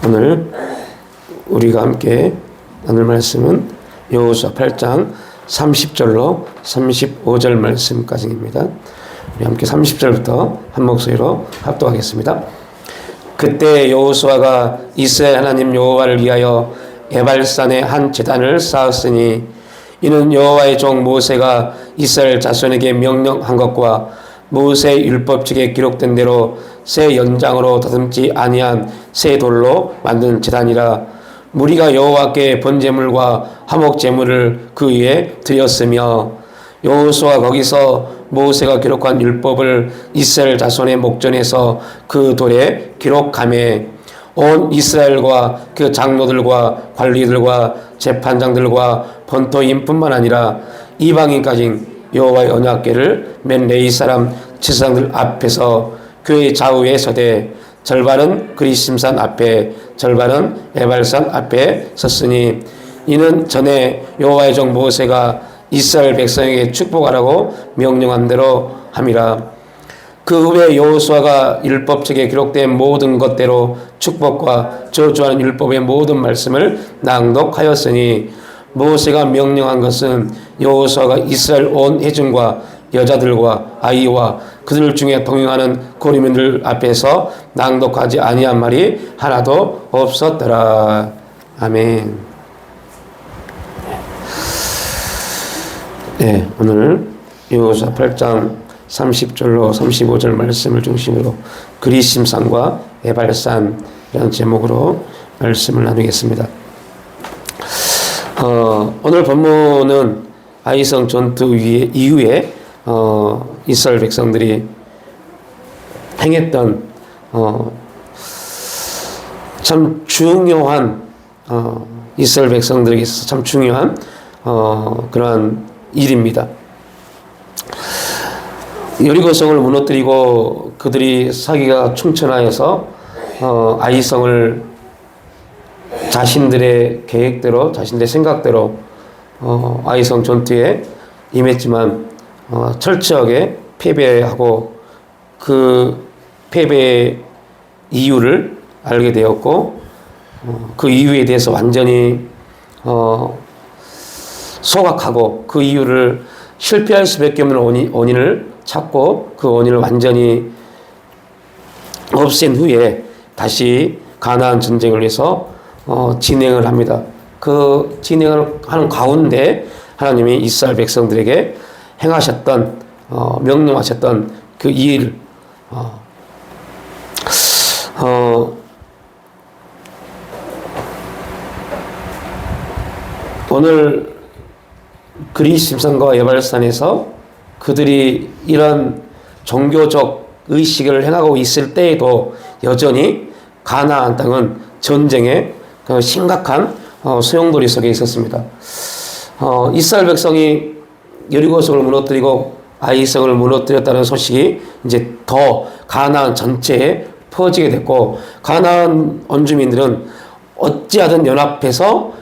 오늘 우리가 함께 나눌 말씀은 여호수아 8장 30절로 35절 말씀까지입니다. 우리 함께 30절부터 한 목소리로 합독하겠습니다. 그때 여호수아가 이스라엘 하나님 여호와를 위하여 에발산에 한 제단을 쌓았으니 이는 여호와의 종 모세가 이스라엘 자손에게 명령한 것과 모세 율법책에 기록된 대로 새 연장으로 더듬지 아니한 새 돌로 만든 제단이라. 무리가 여호와께 번제물과 화목제물을 그 위에 드렸으며 여호수아 거기서 모세가 기록한 율법을 이스라엘 자손의 목전에서 그 돌에 기록하매 온 이스라엘과 그 장로들과 관리들과 재판장들과 본토인뿐만 아니라 이방인까지 여호와의 언약궤를 맨 레위 사람 제사장들 앞에서 교회 좌우에 서되 절반은 그리심산 앞에 절반은 에발산 앞에 섰으니 이는 전에 여호와의 종 모세가 이스라엘 백성에게 축복하라고 명령한 대로 함이라. 그 후에 여호수아가 율법책에 기록된 모든 것대로 축복과 저주하는 율법의 모든 말씀을 낭독하였으니 모세가 명령한 것은 여호수아가 이스라엘 온 회중과 여자들과 아이와 그들 중에 동행하는 고리민들 앞에서 낭독하지 아니한 말이 하나도 없었더라. 아멘. 네, 오늘 여호수아 8장 30절로 35절 말씀을 중심으로 그리심산과 에발산이라는 제목으로 말씀을 나누겠습니다. 오늘 본문은 아이성 전투 이후에 이스라엘 백성들이 행했던 참 중요한 이스라엘 백성들에게 있어서 참 중요한 그러한 일입니다. 여리고성을 무너뜨리고 그들이 사기가 충천하여서 아이성을 자신들의 계획대로 자신들의 생각대로 아이성 전투에 임했지만 철저하게 패배하고 그 패배의 이유를 알게 되었고 그 이유에 대해서 완전히 소각하고 그 이유를 실패할 수밖에 없는 원인을 찾고 그 원인을 완전히 없앤 후에 다시 가나안 전쟁을 위해서 진행을 합니다. 그 진행을 하는 가운데 하나님이 이스라엘 백성들에게 행하셨던 명령하셨던 그 일 오늘 그리심산과 에발산에서 그들이 이런 종교적 의식을 행하고 있을 때에도 여전히 가나안 땅은 전쟁의 심각한 소용돌이 속에 있었습니다. 이스라엘 백성이 여리고성을 무너뜨리고 아이성을 무너뜨렸다는 소식이 이제 더 가나안 전체에 퍼지게 됐고 가나안 원주민들은 어찌하든 연합해서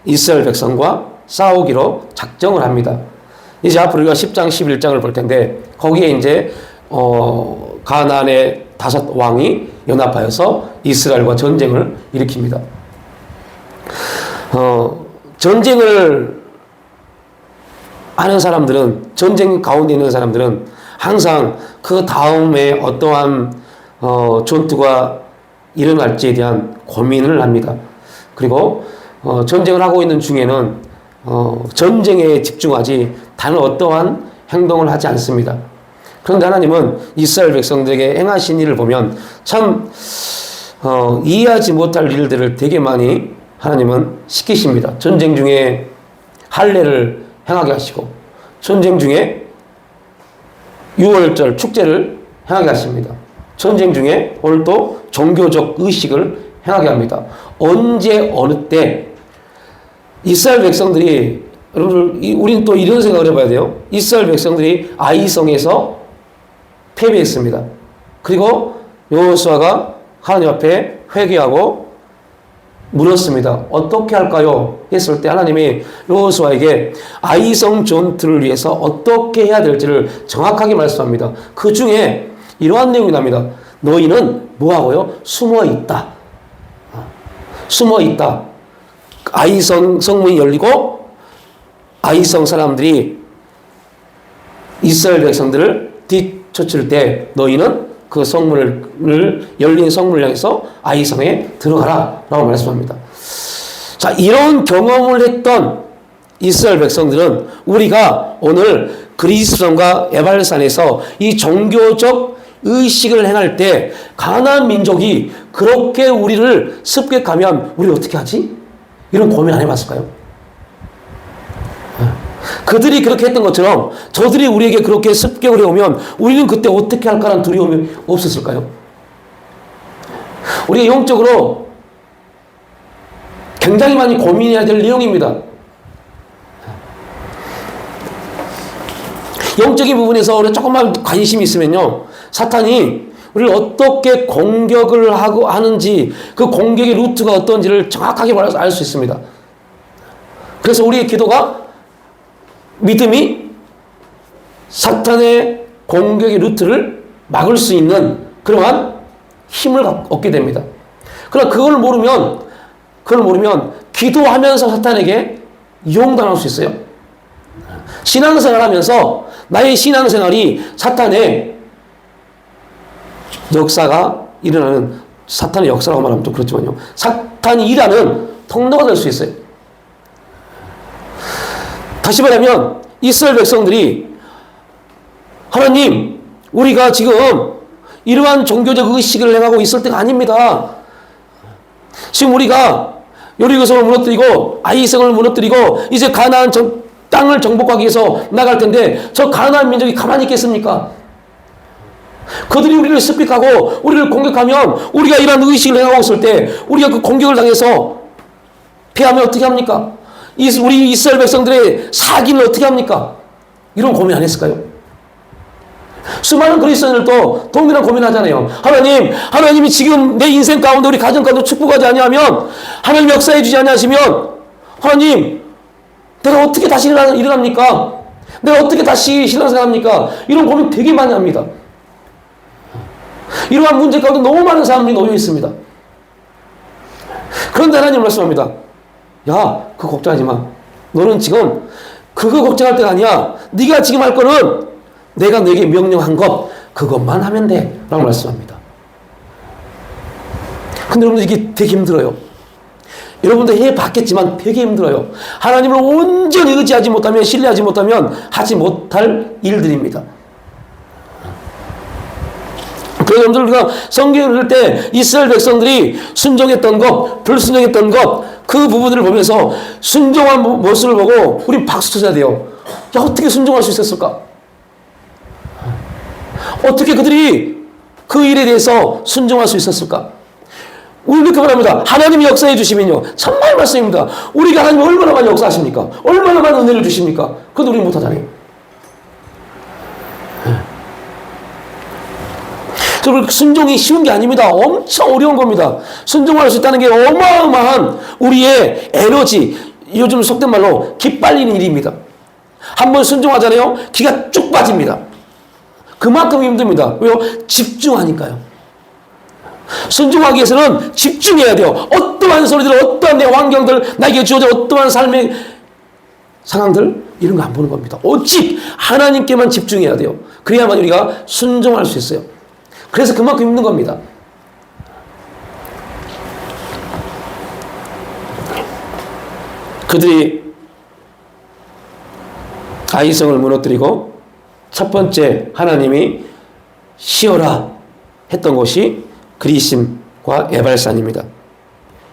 이스라엘 백성과 싸우기로 작정을 합니다. 이제 앞으로 우리가 10장, 11장을 볼 텐데 거기에 이제 가나안의 5 왕이 연합하여서 이스라엘과 전쟁을 일으킵니다. 전쟁을 하는 사람들은 전쟁 가운데 있는 사람들은 항상 그 다음에 어떠한 전투가 일어날지에 대한 고민을 합니다. 그리고 전쟁을 하고 있는 중에는 전쟁에 집중하지 다른 어떠한 행동을 하지 않습니다. 그런데 하나님은 이스라엘 백성들에게 행하신 일을 보면 참 이해하지 못할 일들을 되게 많이 하나님은 시키십니다. 전쟁 중에 할례를 행하게 하시고 전쟁 중에 유월절 축제를 행하게 하십니다. 전쟁 중에 오늘도 종교적 의식을 행하게 합니다. 언제 어느 때 이스라엘 백성들이 여러분 우리는 또 이런 생각을 해봐야 돼요. 이스라엘 백성들이 아이성에서 패배했습니다. 그리고 여호수아가 하나님 앞에 회개하고 물었습니다. 어떻게 할까요? 했을 때 하나님이 여호수아에게 아이성 전투를 위해서 어떻게 해야 될지를 정확하게 말씀합니다. 그 중에 이러한 내용이 납니다. 너희는 뭐하고요? 숨어 있다. 숨어 있다. 아이성 성문이 열리고 아이성 사람들이 이스라엘 백성들을 뒤쫓을 때 너희는 그 성문을 열린 성문을 향해서 아이성에 들어가라 라고 말씀합니다. 자, 이런 경험을 했던 이스라엘 백성들은 우리가 오늘 그리스도산과 에발산에서 이 종교적 의식을 행할 때 가나안 민족이 그렇게 우리를 습격하면 우리 어떻게 하지? 이런 고민 안 해봤을까요? 그들이 그렇게 했던 것처럼 저들이 우리에게 그렇게 습격을 해오면 우리는 그때 어떻게 할까라는 두려움이 없었을까요? 우리가 영적으로 굉장히 많이 고민해야 될 내용입니다. 영적인 부분에서 우리가 조금만 관심이 있으면요, 사탄이 우리를 어떻게 공격을 하는지, 그 공격의 루트가 어떤지를 정확하게 알 수 있습니다. 그래서 우리의 기도가, 믿음이 사탄의 공격의 루트를 막을 수 있는 그러한 힘을 얻게 됩니다. 그러나 그걸 모르면 기도하면서 사탄에게 이용당할 수 있어요. 신앙생활 하면서 나의 신앙생활이 사탄의 역사가 일어나는, 사탄의 역사라고 말하면 좀 그렇지만요, 사탄이 일하는 통로가 될 수 있어요. 다시 말하면 이스라엘 백성들이 하나님, 우리가 지금 이러한 종교적 의식을 행하고 있을 때가 아닙니다. 지금 우리가 여리고성을 무너뜨리고 아이성을 무너뜨리고 이제 가나안 땅을 정복하기 위해서 나갈 텐데 저 가나안 민족이 가만히 있겠습니까? 그들이 우리를 습격하고 우리를 공격하면 우리가 이러한 의식을 행하고 있을 때 우리가 그 공격을 당해서 패하면 어떻게 합니까? 우리 이스라엘 백성들의 사기는 어떻게 합니까? 이런 고민 안 했을까요? 수많은 그리스도인들도 동일한 고민하잖아요. 하나님이 지금 내 인생 가운데 우리 가정 가운데 축복하지 아니하면, 하나님 역사해 주지 아니하시면, 하나님, 내가 어떻게 다시 일어납니까? 내가 어떻게 다시 신앙생활합니까? 이런 고민 되게 많이 합니다. 이러한 문제 가운데 너무 많은 사람들이 놓여 있습니다. 그런데 하나님 말씀합니다. 야, 그거 걱정하지 마. 너는 지금 그거 걱정할 때가 아니야. 네가 지금 할 거는 내가 너에게 명령한 것, 그것만 하면 돼 라고 말씀합니다. 근데 여러분들 이게 되게 힘들어요. 여러분들 해봤겠지만 되게 힘들어요. 하나님을 온전히 의지하지 못하면, 신뢰하지 못하면 하지 못할 일들입니다. 그래서 여러분들 우리가 성경을 읽을 때 이스라엘 백성들이 순종했던 것, 불순종했던 것, 그 부분을 보면서 순종한 모습을 보고 우린 박수 쳐줘야 돼요. 야, 어떻게 순종할 수 있었을까? 어떻게 그들이 그 일에 대해서 순종할 수 있었을까? 우리 이렇게 말합니다. 하나님이 역사해 주시면요, 참말 말씀입니다. 우리가 하나님 얼마나 많이 역사하십니까? 얼마나 많은 은혜를 주십니까? 그런데 우리는 못하잖아요. 그래서 순종이 쉬운 게 아닙니다. 엄청 어려운 겁니다. 순종할 수 있다는 게 어마어마한 우리의 에너지, 요즘 속된 말로 기 빨리는 일입니다. 한번 순종하잖아요, 기가 쭉 빠집니다. 그만큼 힘듭니다. 왜요? 집중하니까요. 순종하기 위해서는 집중해야 돼요. 어떠한 소리들, 어떠한 내 환경들, 나에게 주어진 어떠한 삶의 상황들, 이런 거 안 보는 겁니다. 오직 하나님께만 집중해야 돼요. 그래야만 우리가 순종할 수 있어요. 그래서 그만큼 힘든 겁니다. 그들이 아이성을 무너뜨리고 첫 번째 하나님이 쉬어라 했던 곳이 그리심과 에발산입니다.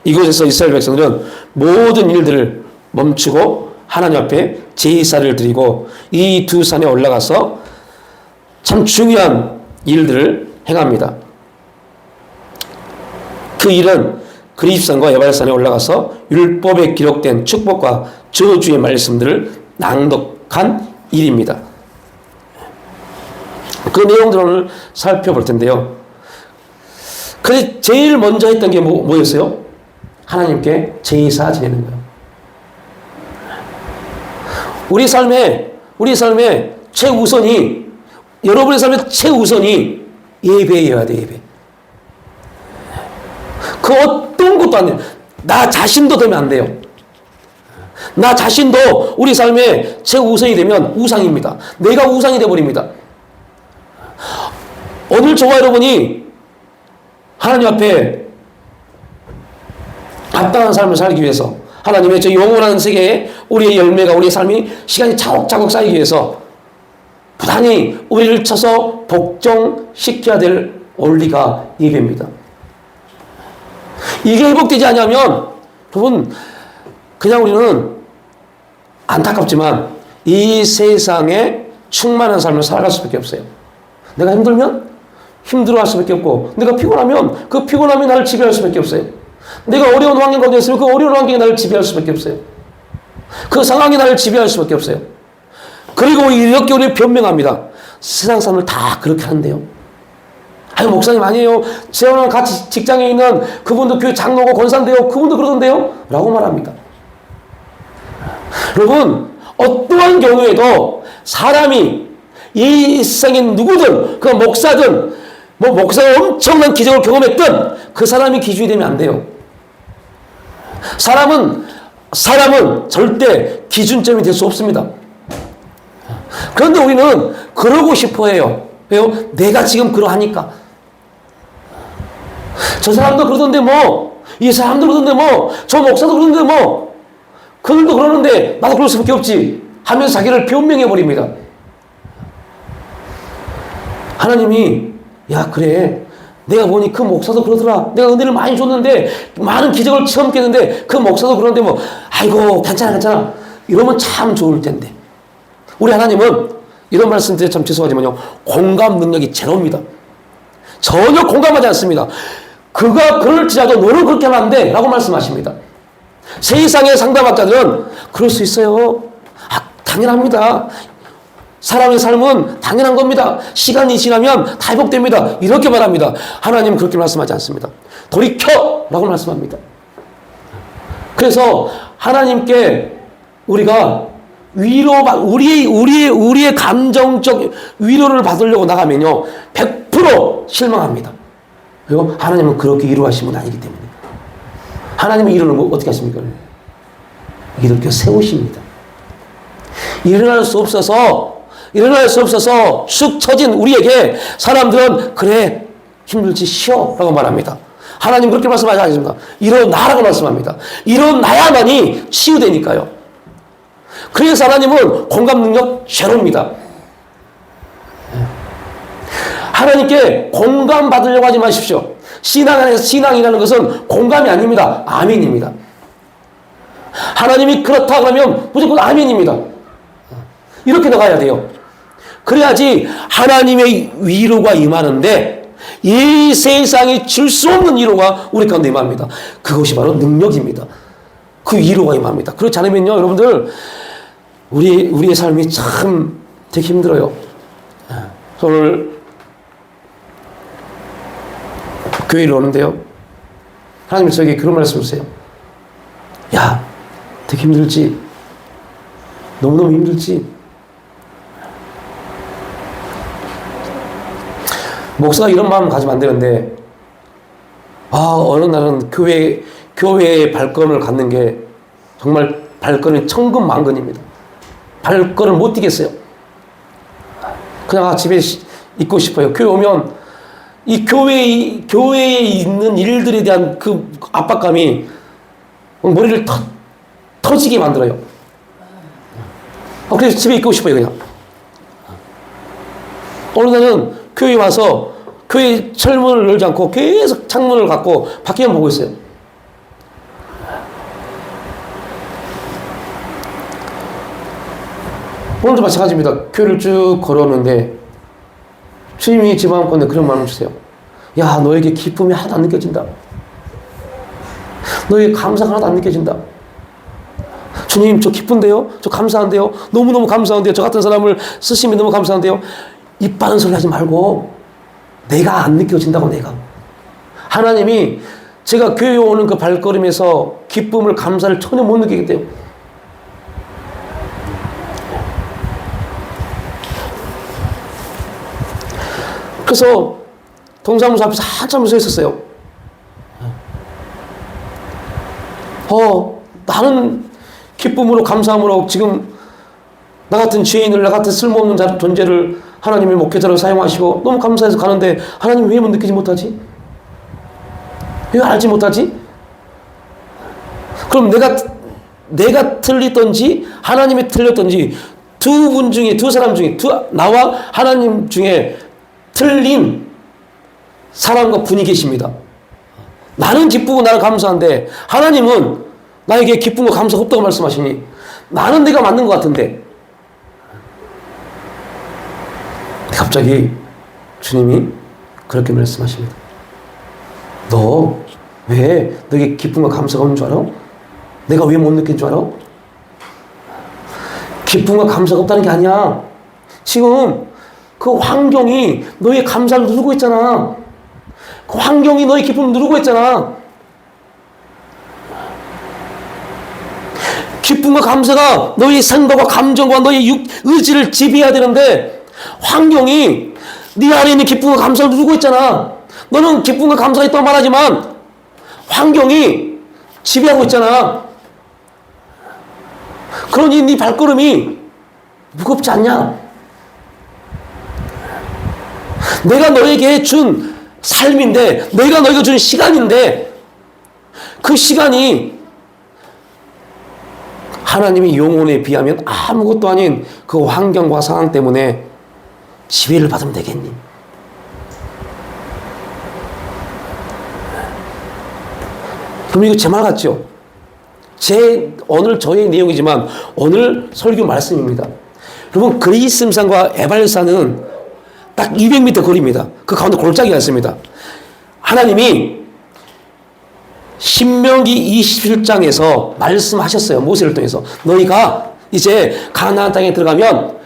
이곳에서 이스라엘 백성들은 모든 일들을 멈추고 하나님 앞에 제사를 드리고 이 두 산에 올라가서 참 중요한 일들을 행합니다. 그 일은 그리심산과 에발산에 올라가서 율법에 기록된 축복과 저주의 말씀들을 낭독한 일입니다. 그 내용들을 오늘 살펴볼 텐데요. 그래서 제일 먼저 했던 게 뭐였어요? 하나님께 제사 지내는 거예요. 우리 삶의 최우선이, 여러분의 삶의 최우선이 예배여야 돼, 예배. 그 어떤 것도 안 돼. 나 자신도 되면 안 돼요. 나 자신도 우리 삶에 최우선이 되면 우상입니다. 내가 우상이 되어버립니다. 오늘 저와 여러분이 하나님 앞에 합당한 삶을 살기 위해서, 하나님의 저 영원한 세계에 우리의 열매가, 우리의 삶이 시간이 차곡차곡 쌓이기 위해서 부단히 우리를 쳐서 복종시켜야 될 원리가 예배입니다. 이게 회복되지 않으면 여러분, 그냥 우리는 안타깝지만 이 세상에 충만한 삶을 살아갈 수밖에 없어요. 내가 힘들면 힘들어할 수밖에 없고, 내가 피곤하면 그 피곤함이 나를 지배할 수밖에 없어요. 내가 어려운 환경 가운데 있으면 그 어려운 환경이 나를 지배할 수밖에 없어요. 그 상황이 나를 지배할 수밖에 없어요. 그리고 이렇게 우리 변명합니다. 세상 사람들 다 그렇게 하는데요. 아유, 목사님 아니에요. 저랑 같이 직장에 있는 그분도 교회 장로고 권사인데요. 그분도 그러던데요. 라고 말합니다. 여러분, 어떠한 경우에도 사람이 이 세상에 누구든, 그 목사든, 목사가 엄청난 기적을 경험했든 그 사람이 기준이 되면 안 돼요. 사람은 절대 기준점이 될 수 없습니다. 그런데 우리는 그러고 싶어 해요. 왜요? 내가 지금 그러하니까. 저 사람도 그러던데 이 사람도 그러던데 저 목사도 그러던데 그들도 그러는데 나도 그럴 수밖에 없지 하면서 자기를 변명해 버립니다. 하나님이, 야, 그래, 내가 보니 그 목사도 그러더라. 내가 은혜를 많이 줬는데 많은 기적을 체험했는데 그 목사도 그러는데 아이고 괜찮아 이러면 참 좋을 텐데. 우리 하나님은 이런 말씀 드려 참 죄송하지만요, 공감 능력이 제로입니다. 전혀 공감하지 않습니다. 그가 그럴지라도 너는 그렇게 하면 안 돼 라고 말씀하십니다. 세상의 상담학자들은 그럴 수 있어요. 당연합니다. 사람의 삶은 당연한 겁니다. 시간이 지나면 다 회복됩니다. 이렇게 말합니다. 하나님은 그렇게 말씀하지 않습니다. 돌이켜! 라고 말씀합니다. 그래서 하나님께 우리가 우리의 감정적 위로를 받으려고 나가면요, 100% 실망합니다. 그리고 하나님은 그렇게 위로하신 분 아니기 때문에. 하나님은 위로를 어떻게 하십니까? 이렇게 세우십니다. 일어날 수 없어서 쑥 처진 우리에게 사람들은 그래, 힘들지, 쉬어 라고 말합니다. 하나님 그렇게 말씀하지 않습니다. 일어나라고 말씀합니다. 일어나야만이 치유되니까요. 그래서 하나님은 공감 능력 제로입니다. 하나님께 공감 받으려고 하지 마십시오. 신앙이라는 것은 공감이 아닙니다. 아멘입니다. 하나님이 그렇다 그러면 무조건 아멘입니다. 이렇게 나가야 돼요. 그래야지 하나님의 위로가 임하는데 이 세상이 줄 수 없는 위로가 우리 가운데 임합니다. 그것이 바로 능력입니다. 그 위로가 임합니다. 그렇지 않으면요, 여러분들, 우리의 삶이 참 되게 힘들어요. 오늘 교회를 오는데요, 하나님 저에게 그런 말씀 주세요. 야, 되게 힘들지? 너무너무 힘들지? 목사가 이런 마음 가지면 안 되는데, 어느 날은 교회의 발걸음을 갖는 게 정말 발걸음이 천근만근입니다. 발걸음을 못 뛰겠어요. 그냥 집에 있고 싶어요. 교회 오면 이 교회에 있는 일들에 대한 그 압박감이 머리를 터지게 만들어요. 그래서 집에 있고 싶어요, 그냥. 어느 날은 교회에 와서 교회 철문을 열지 않고 계속 창문을 갖고 밖에만 보고 있어요. 오늘도 마찬가지입니다. 교회를 쭉 걸어오는데 주님이 제 마음 가운데 그런 마음을 주세요. 야, 너에게 기쁨이 하나도 안 느껴진다. 너에게 감사가 하나도 안 느껴진다. 주님, 저 기쁜데요? 저 감사한데요? 너무너무 감사한데요? 저 같은 사람을 쓰시면 너무 감사한데요? 입 바른 소리 하지 말고 내가 안 느껴진다고. 내가 하나님이 제가 교회에 오는 그 발걸음에서 기쁨을, 감사를 전혀 못 느끼게 돼요. 그래서 동사무소 앞에서 한참 서 있었어요. 나는 기쁨으로 감사함으로 지금 나 같은 죄인을, 나 같은 쓸모없는 존재를 하나님의 목회자로 사용하시고 너무 감사해서 가는데 하나님 왜 느끼지 못하지? 왜 알지 못하지? 그럼 내가 틀리던지 하나님이 틀렸던지 두 사람 중에 나와 하나님 중에 틀린 사람과 분이 계십니다. 나는 기쁘고 나는 감사한데 하나님은 나에게 기쁨과 감사가 없다고 말씀하시니 나는 내가 맞는 것 같은데 갑자기 주님이 그렇게 말씀하십니다. 너 왜 너에게 기쁨과 감사가 없는 줄 알아? 내가 왜 못 느낀 줄 알아? 기쁨과 감사가 없다는 게 아니야. 지금 그 환경이 너의 감사를 누르고 있잖아. 그 환경이 너의 기쁨을 누르고 있잖아. 기쁨과 감사가 너의 생각과 감정과 너의 의지를 지배해야 되는데 환경이 네 안에 있는 기쁨과 감사를 누르고 있잖아. 너는 기쁨과 감사가 있다고 말하지만 환경이 지배하고 있잖아. 그러니 네 발걸음이 무겁지 않냐? 내가 너에게 준 삶인데, 내가 너에게 준 시간인데, 그 시간이 하나님의 영혼에 비하면 아무것도 아닌 그 환경과 상황 때문에 지배를 받으면 되겠니? 그럼 이거 제 말 같죠? 오늘 저의 내용이지만 오늘 설교 말씀입니다. 여러분, 그리심산과 에발산은 딱 200m 거리입니다. 그 가운데 골짜기가 있습니다. 하나님이 신명기 27장에서 말씀하셨어요. 모세를 통해서. 너희가 이제 가나안 땅에 들어가면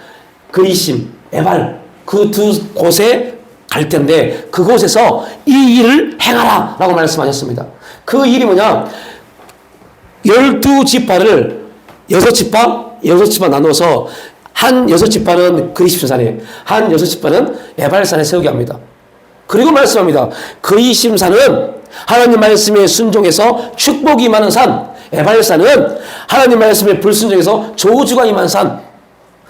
그리심, 에발 그 두 곳에 갈 텐데 그곳에서 이 일을 행하라 라고 말씀하셨습니다. 그 일이 뭐냐? 12지파를 6지파 나눠서 한 6지파는 그리심산에, 한 6지파는 에발산에 세우게 합니다. 그리고 말씀합니다. 그리심산은 하나님 말씀에 순종해서 축복이 임하는 산, 에발산은 하나님 말씀에 불순종해서 저주가 임한 산.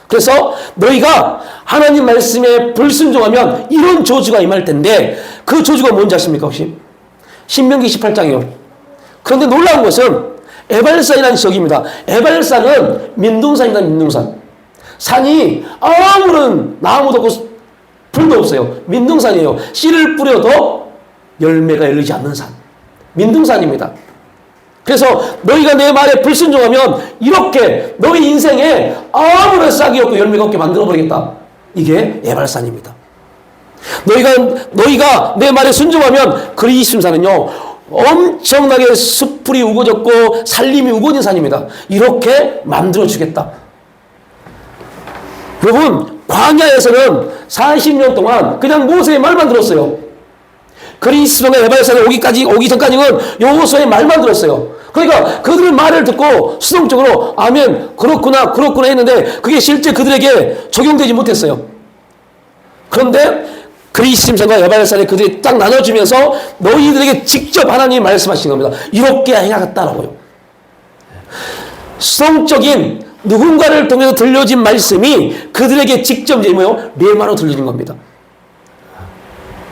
그래서 너희가 하나님 말씀에 불순종하면 이런 저주가 임할 텐데 그 저주가 뭔지 아십니까 혹시? 신명기 18장이요. 그런데 놀라운 것은 에발산이라는 지역입니다. 에발산은 민둥산이다. 민둥산. 산이 아무런 나무도 없고 풀도 없어요. 민둥산이에요. 씨를 뿌려도 열매가 열리지 않는 산. 민둥산입니다. 그래서 너희가 내 말에 불순종하면 이렇게 너희 인생에 아무런 싹이 없고 열매가 없게 만들어버리겠다. 이게 에발산입니다. 너희가 내 말에 순종하면 그리심산은요 엄청나게 숲풀이 우거졌고 산림이 우거진 산입니다. 이렇게 만들어주겠다. 여러분, 광야에서는 40년 동안 그냥 모세의 말만 들었어요. 그리스도가 에발산에 오기 전까지는 여호수아의 말만 들었어요. 그러니까 그들의 말을 듣고 수동적으로 아멘 그렇구나 했는데 그게 실제 그들에게 적용되지 못했어요. 그런데 그리심산과 에발산에 그들이 딱 나눠주면서 너희들에게 직접 하나님이 말씀하신 겁니다. 이렇게 행하겠다라고요. 수동적인 누군가를 통해서 들려진 말씀이 그들에게 직접 레마로 들려진 겁니다.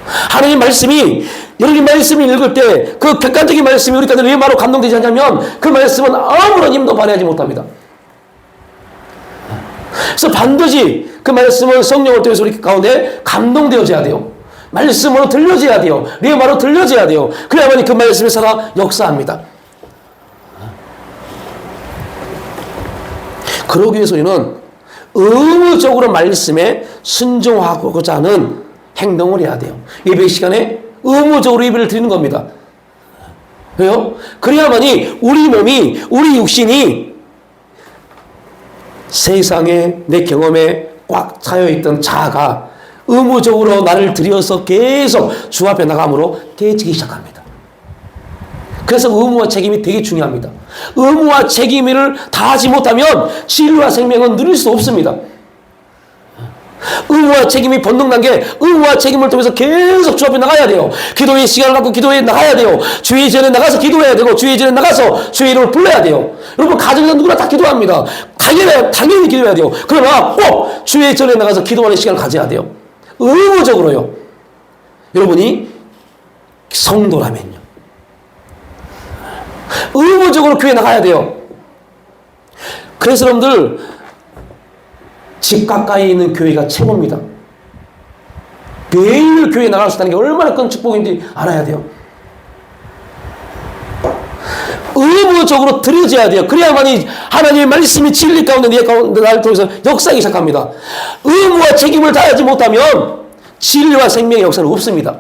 하나님 말씀이 여러분 말씀을 읽을 때 그 객관적인 말씀이 우리가 레마로 감동되지 않냐면 그 말씀은 아무런 힘도 발휘하지 못합니다. 그래서 반드시 그 말씀을 성령을 통해서 우리 가운데 감동되어져야 돼요. 말씀으로 들려져야 돼요. 레마로 들려져야 돼요. 그래야만 그 말씀이 살아 역사합니다. 그러기 위해서 우리는 의무적으로 말씀에 순종하고자 하는 행동을 해야 돼요. 예배 시간에 의무적으로 예배를 드리는 겁니다. 왜요? 그래야만이 우리 몸이, 우리 육신이 세상에 내 경험에 꽉 차여있던 자아가 의무적으로 나를 들여서 계속 주 앞에 나감으로 깨지기 시작합니다. 그래서 의무와 책임이 되게 중요합니다. 의무와 책임을 다하지 못하면 진리와 생명은 누릴 수 없습니다. 의무와 책임이 번동난 게 의무와 책임을 통해서 계속 주 앞에 나가야 돼요. 기도의 시간을 갖고 기도에 나가야 돼요. 주의 전에 나가서 기도해야 되고 주의 전에 나가서 주의 이름을 불러야 돼요. 여러분 가정에서 누구나 다 기도합니다. 당연히 기도해야 돼요. 그러나 꼭 주의 전에 나가서 기도하는 시간을 가져야 돼요. 의무적으로요. 여러분이 성도라면요. 의무적으로 교회 나가야 돼요. 그래서 여러분들 집 가까이 있는 교회가 최고입니다. 매일 교회에 나갈 수 있다는 게 얼마나 큰 축복인지 알아야 돼요. 의무적으로 드려져야 돼요. 그래야만이 하나님의 말씀이 진리 가운데 내 가운데 나를 통해서 역사하기 시작합니다. 의무와 책임을 다하지 못하면 진리와 생명의 역사는 없습니다.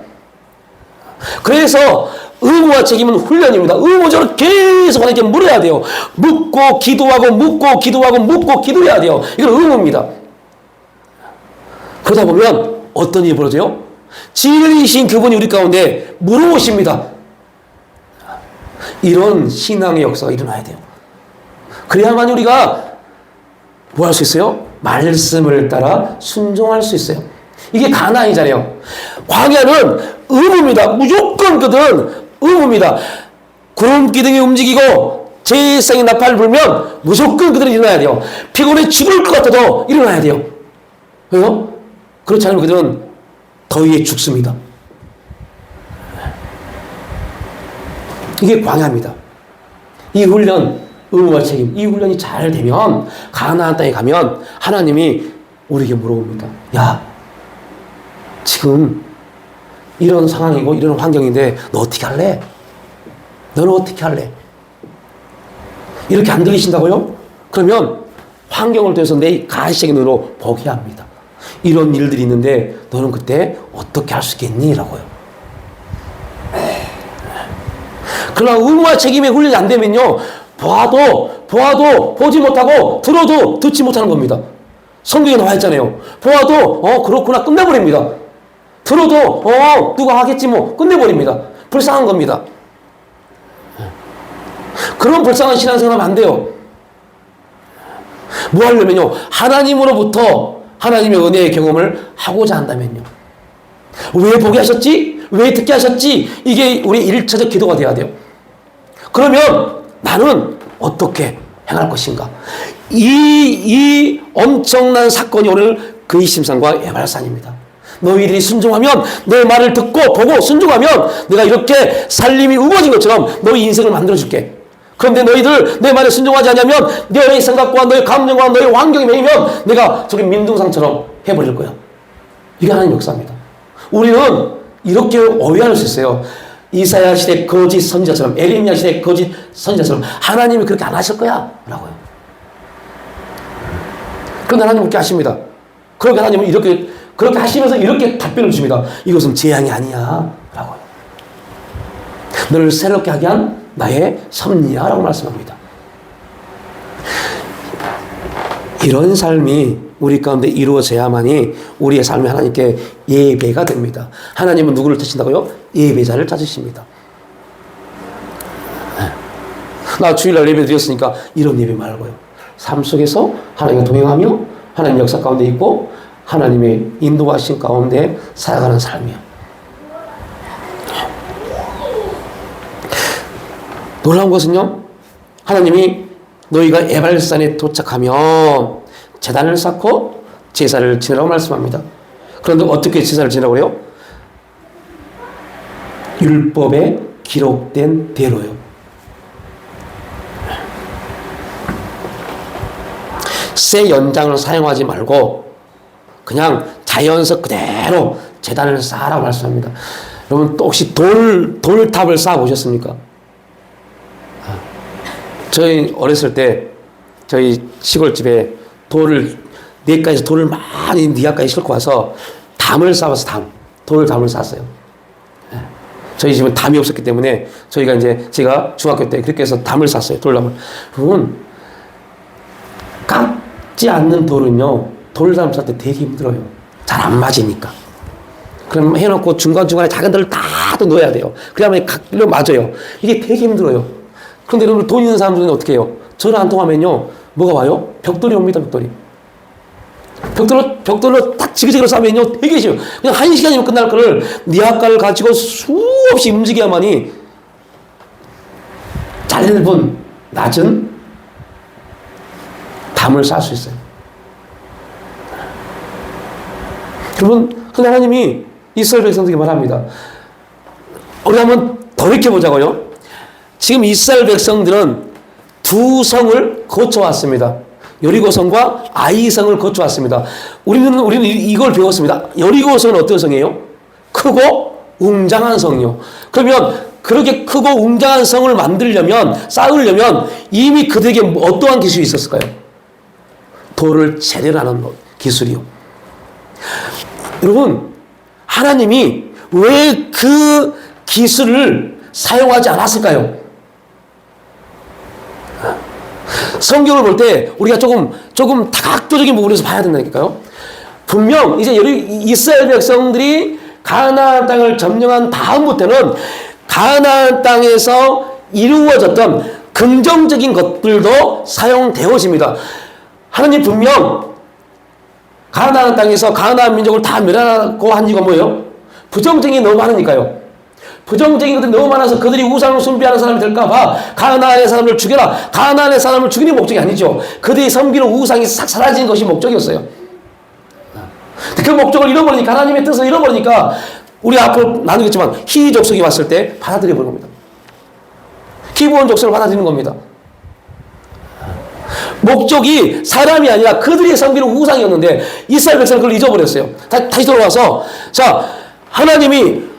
그래서 의무와 책임은 훈련입니다. 의무적으로 계속 하나님께 물어야 돼요. 묻고 기도하고 묻고 기도하고 묻고 기도해야 돼요. 이건 의무입니다. 그러다 보면 어떤 일이 벌어져요? 진리이신 그분이 우리 가운데 물어오십니다. 이런 신앙의 역사가 일어나야 돼요. 그래야만 우리가 뭐 할 수 있어요? 말씀을 따라 순종할 수 있어요. 이게 가나안이잖아요. 광야는 의무입니다. 무조건 그들은 의무입니다. 구름 기둥이 움직이고 제사장이 나팔을 불면 무조건 그들은 일어나야 돼요. 피곤해 죽을 것 같아도 일어나야 돼요. 왜요? 그렇지 않으면 그들은 더위에 죽습니다. 이게 광야입니다. 이 훈련, 의무와 책임, 이 훈련이 잘 되면 가나안 땅에 가면 하나님이 우리에게 물어봅니다. 야, 지금 이런 상황이고 이런 환경인데 너 어떻게 할래? 너는 어떻게 할래? 이렇게 안 들리신다고요? 그러면 환경을 통해서 내 가시적인 눈으로 보게 합니다. 이런 일들이 있는데 너는 그때 어떻게 할 수 있겠니? 라고요. 그러나 의무와 책임의 훈련이 안 되면요, 보아도 보지 못하고 들어도 듣지 못하는 겁니다. 성경에 나와 있잖아요. 보아도 그렇구나 끝내버립니다. 들어도 누가 하겠지 뭐 끝내버립니다. 불쌍한 겁니다. 그런 불쌍한 신앙생활하면 안 돼요. 뭐 하려면요, 하나님으로부터 하나님의 은혜의 경험을 하고자 한다면요. 왜 보게 하셨지? 왜 듣게 하셨지? 이게 우리 1차적 기도가 돼야 돼요. 그러면 나는 어떻게 행할 것인가? 이 엄청난 사건이 오늘 그이심산과 에발산입니다. 너희들이 순종하면, 내 말을 듣고 보고 순종하면 내가 이렇게 살림이 우거진 것처럼 너희 인생을 만들어줄게. 그런데 너희들 내 말에 순종하지 않으면 너의 생각과 너의 감정과 너의 환경이 매이면 내가 저기 민둥상처럼 해버릴 거야. 이게 하나님 역사입니다. 우리는 이렇게 오해할 수 있어요. 이사야 시대 거짓 선지자처럼, 에레미야 시대 거짓 선지자처럼 하나님이 그렇게 안 하실 거야 라고요. 그런데 하나님은 그렇게 하십니다. 그렇게 하나님은 그렇게 하시면서 이렇게 답변을 주십니다. 이것은 재앙이 아니야 라고요. 너를 새롭게 하게 한 나의 섭리야 라고 말씀합니다. 이런 삶이 우리 가운데 이루어져야만이 우리의 삶이 하나님께 예배가 됩니다. 하나님은 누구를 찾으신다고요? 예배자를 찾으십니다. 나 주일날 예배 드렸으니까 이런 예배 말고요. 삶 속에서 하나님과 동행하며 하나님 역사 가운데 있고 하나님의 인도하신 가운데 살아가는 삶이요. 놀라운 것은요, 하나님이 너희가 에발산에 도착하면 제단을 쌓고 제사를 지내라고 말씀합니다. 그런데 어떻게 제사를 지내라고 해요? 율법에 기록된 대로요. 새 연장을 사용하지 말고 그냥 자연석 그대로 제단을 쌓으라고 말씀합니다. 여러분 또 혹시 돌탑을 쌓아 보셨습니까? 저희 어렸을 때 저희 시골집에 내과에서 돌을 많이 니아까지 싣고 와서 담을 쌓아서 돌담을 쌓았어요. 저희 집은 담이 없었기 때문에 제가 중학교 때 그렇게 해서 담을 쌓았어요. 돌담을. 그러면 깎지 않는 돌은요, 돌담 쌓을 때 되게 힘들어요. 잘 안 맞으니까. 그럼 해놓고 중간중간에 작은 돌을 다 또 넣어야 돼요. 그래야만 각별로 맞아요. 이게 되게 힘들어요. 그런데 여러분 돈 있는 사람들은 어떻게 해요? 전화 안 통하면요, 뭐가 와요? 벽돌이 옵니다. 벽돌이. 벽돌로 딱 지그재그로 싸면요 되게 쉬워요. 그냥 1시간이면 끝날 거를 니아까를 가지고 수없이 움직여야만이 짧은 낮은 담을 쌓을 수 있어요. 여러분, 근데 하나님이 이스라엘 백성들에게 말합니다. 우리 한번 돌이켜보자고요. 지금 이스라엘 백성들은 두 성을 거쳐왔습니다. 여리고성과 아이성을 거쳐왔습니다. 우리는 이걸 배웠습니다. 여리고성은 어떤 성이에요? 크고 웅장한 성이요. 그러면 그렇게 크고 웅장한 성을 쌓으려면 이미 그들에게 어떠한 기술이 있었을까요? 돌을 재련하는 기술이요. 여러분, 하나님이 왜 그 기술을 사용하지 않았을까요? 성경을 볼 때 우리가 조금 다각도적인 부분에서 봐야 된다니까요. 분명 이제 이스라엘 백성들이 가나안 땅을 점령한 다음부터는 가나안 땅에서 이루어졌던 긍정적인 것들도 사용되어집니다. 하나님 분명 가나안 땅에서 가나안 민족을 다 멸하고 한 이유가 뭐예요? 부정적인 게 너무 많으니까요. 부정적인 것들이 너무 많아서 그들이 우상을 숭배하는 사람이 될까봐 가나안의 사람을 죽여라. 가나안의 사람을 죽이는 목적이 아니죠. 그들이 섬기는 우상이 싹 사라지는 것이 목적이었어요. 그 목적을 잃어버리니까, 하나님의 뜻을 잃어버리니까, 우리 앞으로 나누겠지만 히브리 족속이 왔을 때 받아들여버린 겁니다. 기브온 족속을 받아들이는 겁니다. 목적이 사람이 아니라 그들이 섬기는 우상이었는데 이스라엘 백성은 그걸 잊어버렸어요. 다시 돌아와서, 자, 하나님이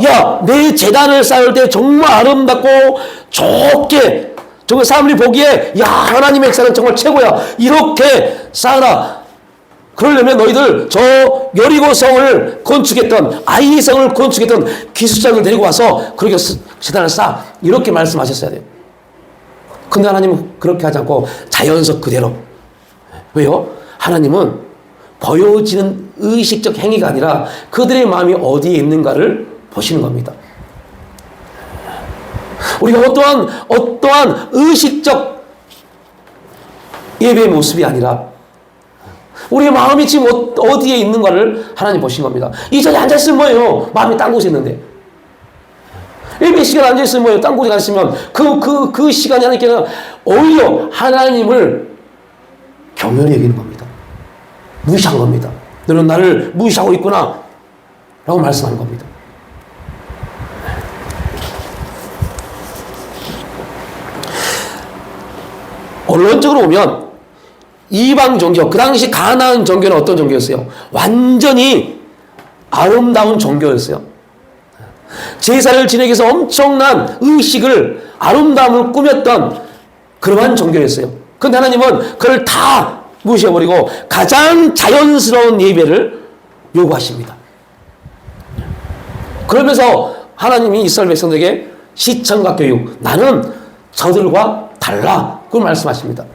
야, 내 제단을 쌓을 때 정말 아름답고 좋게, 정말 사람들이 보기에 야, 하나님의 제단은 정말 최고야, 이렇게 쌓아라. 그러려면 너희들 저 여리고성을 건축했던, 아이성을 건축했던 기술자를 데리고 와서 그렇게 제단을 쌓아, 이렇게 말씀하셨어야 돼요. 근데 하나님은 그렇게 하지 않고 자연석 그대로. 왜요? 하나님은 보여지는 의식적 행위가 아니라 그들의 마음이 어디에 있는가를 보시는 겁니다. 우리가 어떠한 의식적 예배의 모습이 아니라 우리의 마음이 지금 어디에 있는가를 하나님 보시는 겁니다. 이 자리에 앉아있으면 뭐예요? 마음이 딴 곳에 있는데. 예배 시간에 앉아있으면 뭐예요? 딴 곳에 앉으면 그 시간이 하나님께는 오히려 하나님을 경멸히 여기는 겁니다. 무시한 겁니다. 너는 나를 무시하고 있구나 라고 말씀하는 겁니다. 원론적으로 보면 이방 종교, 그 당시 가나안 종교는 어떤 종교였어요? 완전히 아름다운 종교였어요. 제사를 지내기 위해서 엄청난 의식을, 아름다움을 꾸몄던 그러한 종교였어요. 그런데 하나님은 그걸 다 무시해버리고 가장 자연스러운 예배를 요구하십니다. 그러면서 하나님이 이스라엘 백성들에게 시청각 교육, 나는 저들과 달라, 그걸 말씀하십니다.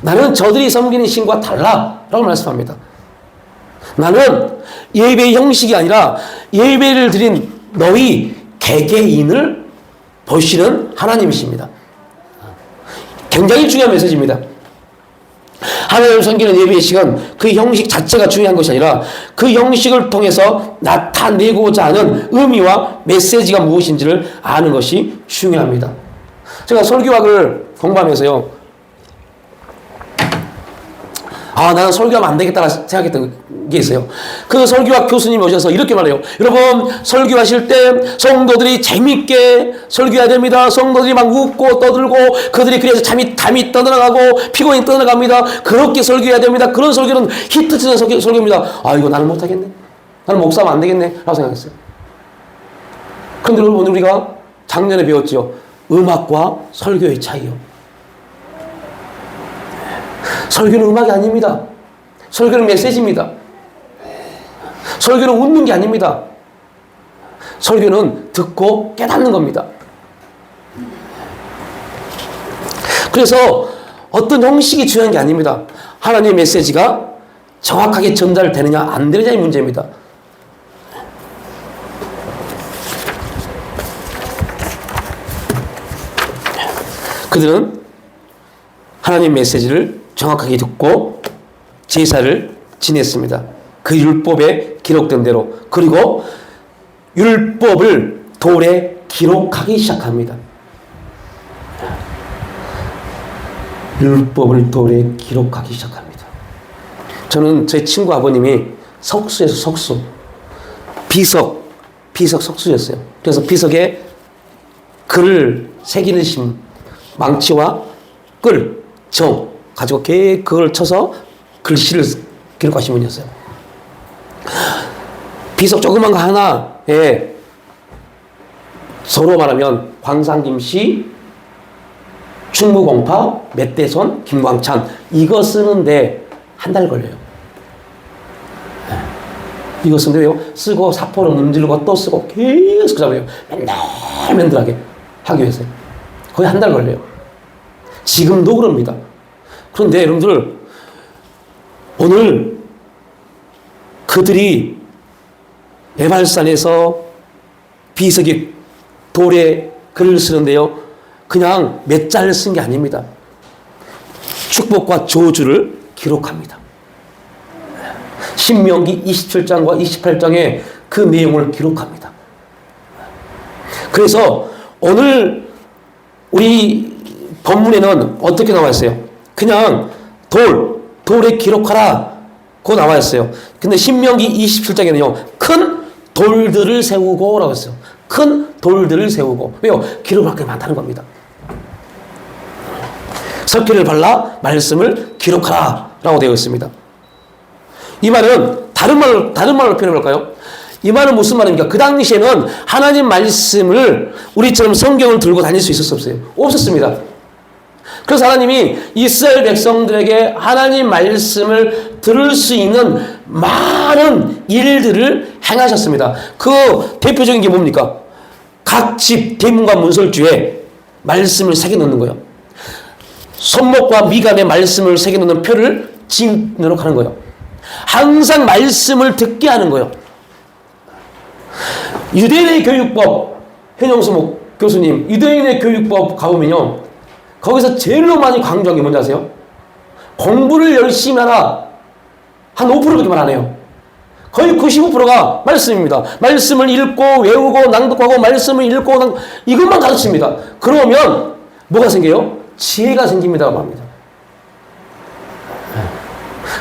나는 저들이 섬기는 신과 달라 라고 말씀합니다. 나는 예배의 형식이 아니라 예배를 드린 너희 개개인을 보시는 하나님이십니다. 굉장히 중요한 메시지입니다. 하나님을 섬기는 예배의 식은 그 형식 자체가 중요한 것이 아니라 그 형식을 통해서 나타내고자 하는 의미와 메시지가 무엇인지를 아는 것이 중요합니다. 제가 설교학을 공부하면서요, 나는 설교하면 안 되겠다 생각했던 게 있어요. 그 설교학 교수님이 오셔서 이렇게 말해요. 여러분, 설교하실 때 성도들이 재밌게 설교해야 됩니다. 성도들이 막 웃고 떠들고 그들이 그래서 잠이 떠나가고 피곤이 떠나갑니다. 그렇게 설교해야 됩니다. 그런 설교는 히트치는 설교입니다. 이거 나는 못하겠네. 나는 목사하면 안 되겠네 라고 생각했어요. 그런데 여러분, 오늘 우리가 작년에 배웠죠. 음악과 설교의 차이요. 설교는 음악이 아닙니다. 설교는 메시지입니다. 설교는 웃는 게 아닙니다. 설교는 듣고 깨닫는 겁니다. 그래서 어떤 형식이 중요한 게 아닙니다. 하나님의 메시지가 정확하게 전달되느냐 안 되느냐의 문제입니다. 그들은 하나님의 메시지를 정확하게 듣고 제사를 지냈습니다. 그 율법에 기록된 대로. 그리고 율법을 돌에 기록하기 시작합니다. 율법을 돌에 기록하기 시작합니다. 저는 제 친구 아버님이 석수에서 석수, 비석 석수였어요. 그래서 비석에 글을 새기는 망치와 끌, 정 가지고 그걸 쳐서 글씨를 기록하신 분이었어요. 비석 조그만 거 하나에 서로 말하면 광산김씨, 충무공파, 멧대손, 김광찬 이거 쓰는데 한 달 걸려요. 이거 쓰는데 왜요? 쓰고 사포를 문지르고 또 쓰고 계속 잡아요. 맨들하게 하기 위해서 거의 한 달 걸려요. 지금도 그럽니다. 그런데 여러분들 오늘 그들이 에발산에서 비석이 돌에 글을 쓰는데요. 그냥 몇 자를 쓴 게 아닙니다. 축복과 저주를 기록합니다. 신명기 27장과 28장에 그 내용을 기록합니다. 그래서 오늘 우리 본문에는 어떻게 나와 있어요? 그냥 돌에 기록하라 고 나와 있어요. 근데 신명기 27장에는요. 큰 돌들을 세우고 라고 했어요. 큰 돌들을 세우고. 왜요? 기록할 게 많다는 겁니다. 석회를 발라 말씀을 기록하라 라고 되어 있습니다. 이 말은 다른 말로 표현해 볼까요? 이 말은 무슨 말입니까? 그 당시에는 하나님 말씀을 우리처럼 성경을 들고 다닐 수 있었어요? 없었습니다. 그래서 하나님이 이스라엘 백성들에게 하나님 말씀을 들을 수 있는 많은 일들을 행하셨습니다. 그 대표적인 게 뭡니까? 각 집 대문과 문설주에 말씀을 새겨놓는 거예요. 손목과 미간에 말씀을 새겨놓는 표를 찍도록 하는 거예요. 항상 말씀을 듣게 하는 거예요. 유대인의 교육법, 현영수 교수님, 유대인의 교육법 가보면요. 거기서 제일로 많이 강조한 게 뭔지 아세요? 공부를 열심히 하라. 한 5%밖에 안 해요. 거의 95%가 말씀입니다. 말씀을 읽고 외우고 낭독하고 말씀을 읽고 이것만 가르칩니다. 그러면 뭐가 생겨요? 지혜가 생깁니다고 합니다.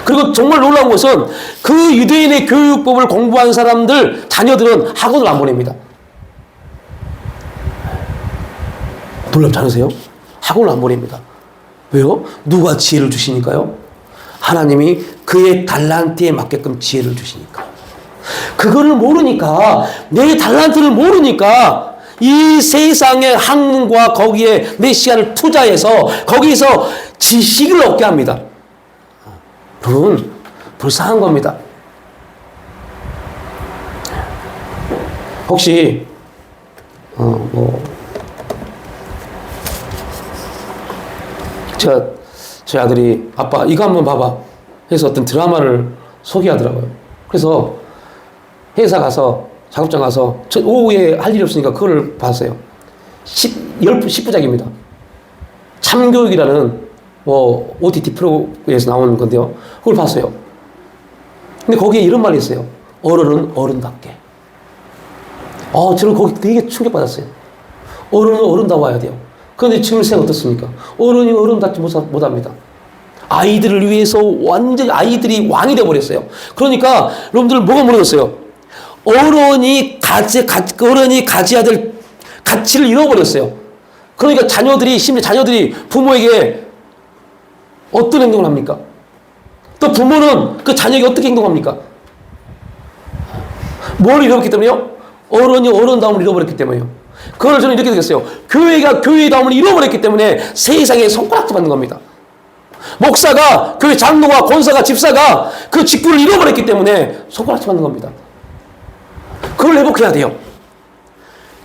그리고 정말 놀라운 것은 그 유대인의 교육법을 공부한 사람들, 자녀들은 학원을 안 보냅니다. 놀랍지 않으세요? 학원을 안 보냅니다. 왜요? 누가 지혜를 주시니까요? 하나님이 그의 달란트에 맞게끔 지혜를 주시니까. 그거를 모르니까, 내 달란트를 모르니까 이 세상의 학문과 거기에 내 시간을 투자해서 거기서 지식을 얻게 합니다. 여러분, 불쌍한 겁니다. 혹시 저희 아들이 아빠 이거 한번 봐봐 해서 어떤 드라마를 소개하더라고요. 그래서 회사 가서 작업장 가서 오후에 할 일이 없으니까 그걸 봤어요. 10부작입니다. 참교육이라는 OTT 프로에서 나오는 건데요. 그걸 봤어요. 근데 거기에 이런 말이 있어요. 어른은 어른답게. 저는 거기 되게 충격받았어요. 어른은 어른다워야 돼요. 그런데 지금 세상 어떻습니까? 어른이 어른답지 못합니다. 아이들을 위해서 완전히 아이들이 왕이 되어버렸어요. 그러니까 여러분들 뭐가 무너졌어요? 어른이 가져야 될 가치를 잃어버렸어요. 그러니까 심지어 자녀들이 부모에게 어떤 행동을 합니까? 또 부모는 그 자녀에게 어떻게 행동합니까? 뭘 잃어버렸기 때문에요? 어른이 어른다움을 잃어버렸기 때문에요. 그걸 저는 이렇게 되겠어요. 교회가 교회다움을 잃어버렸기 때문에 세상에 손가락질 받는 겁니다. 목사가, 교회 장로가, 권사가, 집사가 그 직분을 잃어버렸기 때문에 손가락질 받는 겁니다. 그걸 회복해야 돼요.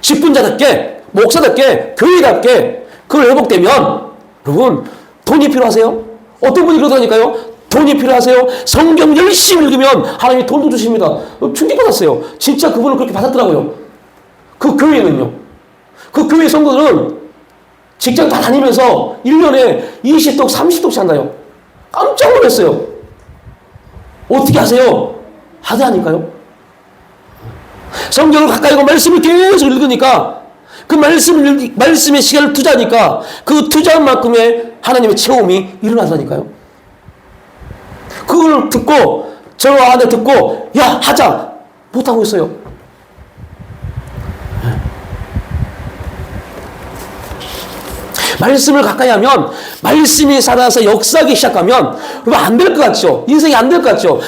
직분자답게, 목사답게, 교회답게 그걸 회복되면 여러분 돈이 필요하세요? 어떤 분이 그러다니까요? 돈이 필요하세요? 성경 열심히 읽으면 하나님이 돈도 주십니다. 충격받았어요. 진짜 그분을 그렇게 받았더라고요. 그 교회는요. 그 교회 성도들은 직장 다 다니면서 1년에 20독, 30독씩 한다요. 깜짝 놀랐어요. 어떻게 하세요? 하다니까요. 성경을 가까이 하고 말씀을 계속 읽으니까 그 말씀에 시간을 투자하니까 그 투자한 만큼의 하나님의 체험이 일어나다니까요. 그걸 듣고 저 안에 듣고 야 하자 못하고 있어요. 말씀을 가까이 하면 말씀이 살아서 역사하기 시작하면 안 될 것 같죠. 인생이 안 될 것 같죠.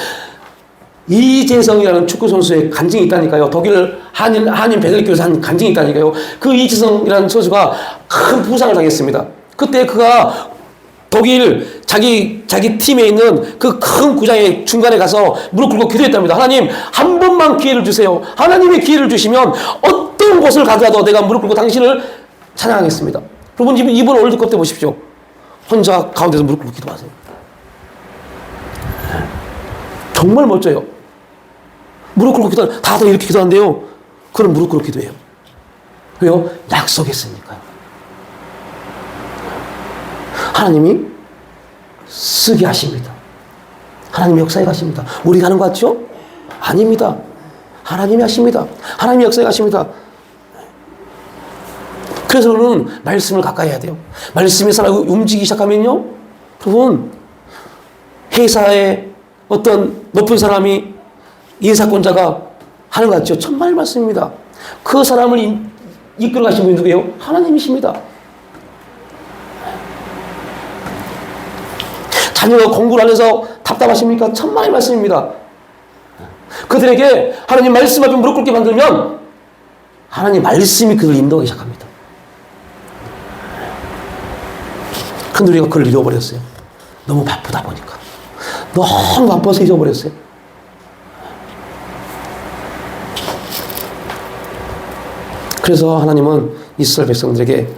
이재성이라는 축구 선수의 간증이 있다니까요. 독일 한인 베들교에서 한 간증이 있다니까요. 그 이재성이라는 선수가 큰 부상을 당했습니다. 그때 그가 독일 자기 팀에 있는 그 큰 구장의 중간에 가서 무릎 꿇고 기도했답니다. 하나님 한 번만 기회를 주세요. 하나님의 기회를 주시면 어떤 곳을 가더라도 내가 무릎 꿇고 당신을 찬양하겠습니다. 여러분 이번 월드컵 때 보십시오. 혼자 가운데서 무릎 꿇고 기도하세요. 정말 멋져요. 무릎 꿇고 기도하는 다들 이렇게 기도한대요. 그럼 무릎 꿇고 기도해요. 왜요? 약속했으니까요. 하나님이 쓰게 하십니다. 하나님이 역사에 가십니다. 우리가 하는 것 같죠? 아닙니다. 하나님이 하십니다. 하나님이 역사에 가십니다. 그래서 우리는 말씀을 가까이 해야 돼요. 말씀이 살아가고 움직이기 시작하면요. 여러분 회사에 어떤 높은 사람이 인사권자가 하는 것 같죠? 천만의 말씀입니다. 그 사람을 이끌어 가신 분이 누구예요? 하나님이십니다. 자녀가 공부를 안 해서 답답하십니까? 천만의 말씀입니다. 그들에게 하나님 말씀 앞에 무릎 꿇게 만들면 하나님 말씀이 그들을 인도하기 시작합니다. 근데 우리가 그걸 잃어버렸어요. 너무 바쁘다 보니까. 너무 바빠서 잊어버렸어요. 그래서 하나님은 이스라엘 백성들에게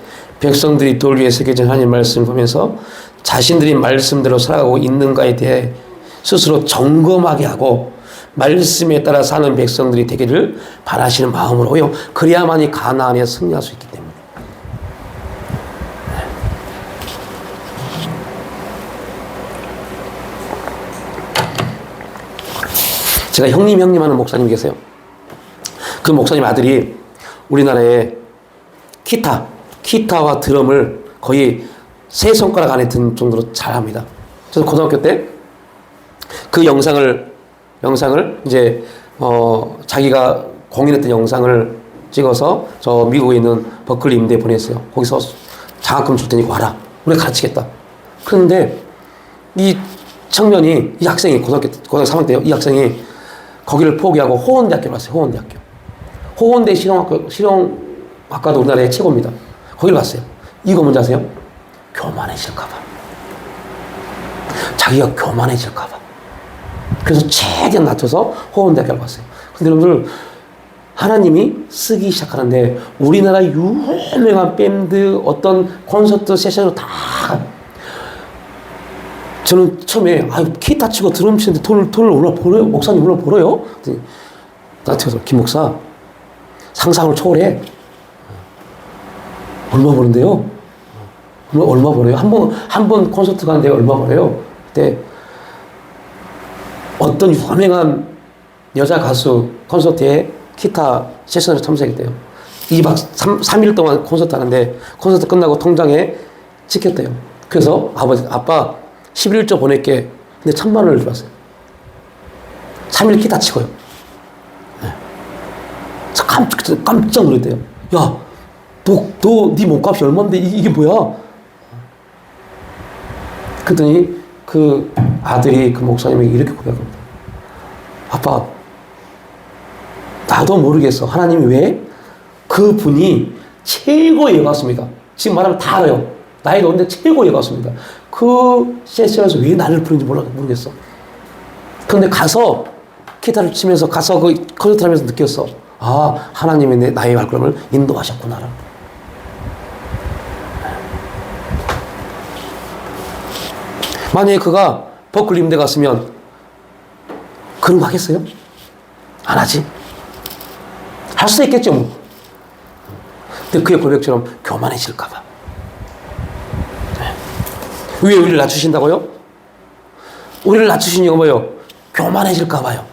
백성들이 돌 위에 새겨진 하나님 말씀을 보면서 자신들이 말씀대로 살아가고 있는가에 대해 스스로 점검하게 하고 말씀에 따라 사는 백성들이 되기를 바라시는 마음으로요. 그래야만이 가나안에 승리할 수 있기 때문에. 제가 형님 하는 목사님 계세요. 그 목사님 아들이 우리나라에 기타와 드럼을 거의 세 손가락 안에 든 정도로 잘합니다. 그래서 고등학교 때 그 영상을 이제 자기가 공연했던 영상을 찍어서 저 미국에 있는 버클리 임대에 보냈어요. 거기서 장학금 줄 테니까 와라. 우리가 가르치겠다. 그런데 이 청년이, 이 학생이 고등학교 3학년 때요. 이 학생이 거기를 포기하고 호원대학교를 갔어요. 호원대 실용학과도 우리나라의 최고입니다. 거기를 갔어요. 이거 뭔지 아세요? 교만해질까봐. 자기가 교만해질까봐. 그래서 최대한 낮춰서 호원대학교를 갔어요. 근데 여러분들, 하나님이 쓰기 시작하는데 우리나라 유명한 밴드 어떤 콘서트 세션으로 다 저는 처음에 기타 치고 드럼 치는데 돈을 얼마 벌어요? 목사님 얼마 벌어요? 나한테 가서 김 목사 상상을 초월해. 얼마 버는데요? 얼마 벌어요? 한 번 콘서트 가는데 얼마 벌어요? 그때 어떤 유명한 여자 가수 콘서트에 기타 세션을 참석했대요. 2박 3일 동안 콘서트 하는데 콘서트 끝나고 통장에 찍혔대요. 그래서 아빠 11조 보낼게. 근데 1,000만 원을 들어왔어요. 3일 기타 치고요. 네. 깜짝 놀랐대요. 야, 네 몸값이 얼마인데 이게 뭐야? 그랬더니 그 아들이 그 목사님에게 이렇게 고백합니다. 아빠, 나도 모르겠어. 하나님이 왜? 그분이 최고의 가수입니다. 지금 말하면 다 알아요. 나이가 없는데 최고의 가수입니다. 그 세션에서 왜 나를 부르는지 모르겠어. 그런데 가서 기타를 치면서 가서 그 콘서트 하면서 느꼈어. 아, 하나님이 나의 발걸음을 인도하셨구나. 만약에 그가 버클리 임대 갔으면 그런 거 하겠어요? 안 하지. 할 수 있겠죠, 뭐. 근데 그의 고백처럼 교만해질까봐. 왜 우리를 낮추신다고요? 우리를 낮추신 이유가 뭐예요? 교만해질까 봐요.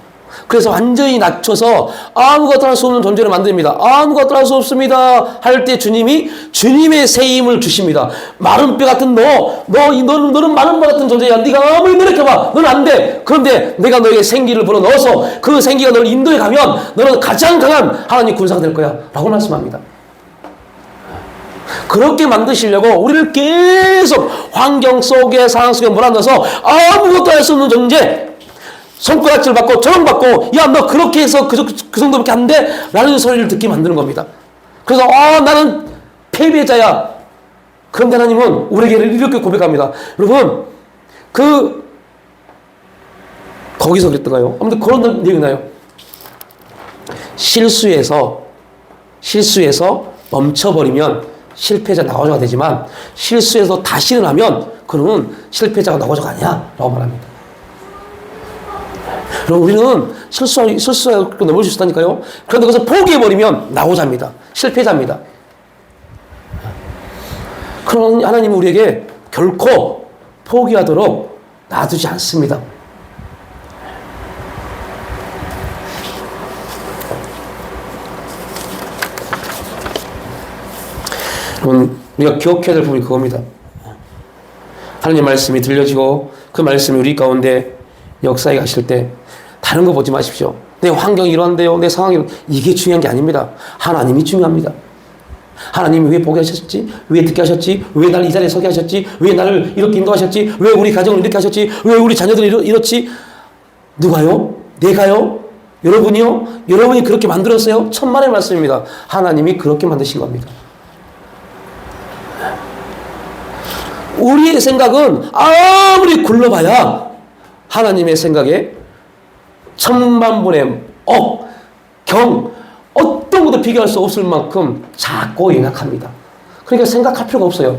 그래서 완전히 낮춰서 아무것도 할 수 없는 존재를 만듭니다. 아무것도 할 수 없습니다 할 때 주님이 주님의 새 힘을 주십니다. 마른 뼈 같은 너는 마른 뼈 같은 존재야. 네가 아무리 노력해봐 너는 안 돼. 그런데 내가 너에게 생기를 불어넣어서 그 생기가 너를 인도해 가면 너는 가장 강한 하나님 군사가 될 거야 라고 말씀합니다. 그렇게 만드시려고 우리를 계속 환경 속에 상황 속에 몰아넣어서 아무것도 할 수 없는 존재, 손가락질 받고 조롱받고, 야 너 그렇게 해서 그 정도밖에 안 돼? 라는 소리를 듣게 만드는 겁니다. 그래서 나는 패배자야. 그런데 하나님은 우리에게 이렇게 고백합니다. 여러분 거기서 그랬던가요? 아무튼 그런 내용이 나요. 실수해서 멈춰버리면 실패자 나고자가 되지만, 실수해서 다시 일어나면 그는 실패자가 나고자가 아니야 라고 말합니다. 그럼 우리는 실수하고 넘을 수 있다니까요. 그런데 그것을 포기해버리면 나고자입니다. 실패자입니다. 그런 하나님은 우리에게 결코 포기하도록 놔두지 않습니다. 여러분, 우리가 기억해야 될 부분이 그겁니다. 하나님 말씀이 들려지고 그 말씀이 우리 가운데 역사에 가실 때 다른 거 보지 마십시오. 내 환경이 이러한데요, 내 상황이 이게 중요한 게 아닙니다. 하나님이 중요합니다. 하나님이 왜 보게 하셨지? 왜 듣게 하셨지? 왜 나를 이 자리에 서게 하셨지? 왜 나를 이렇게 인도하셨지? 왜 우리 가정을 이렇게 하셨지? 왜 우리 자녀들이 이렇지? 누가요? 내가요? 여러분이요? 여러분이 그렇게 만들었어요? 천만의 말씀입니다. 하나님이 그렇게 만드신 겁니다. 우리의 생각은 아무리 굴러봐야 하나님의 생각에 천만분의 어떤 것도 비교할 수 없을 만큼 작고 연약합니다. 그러니까 생각할 필요가 없어요.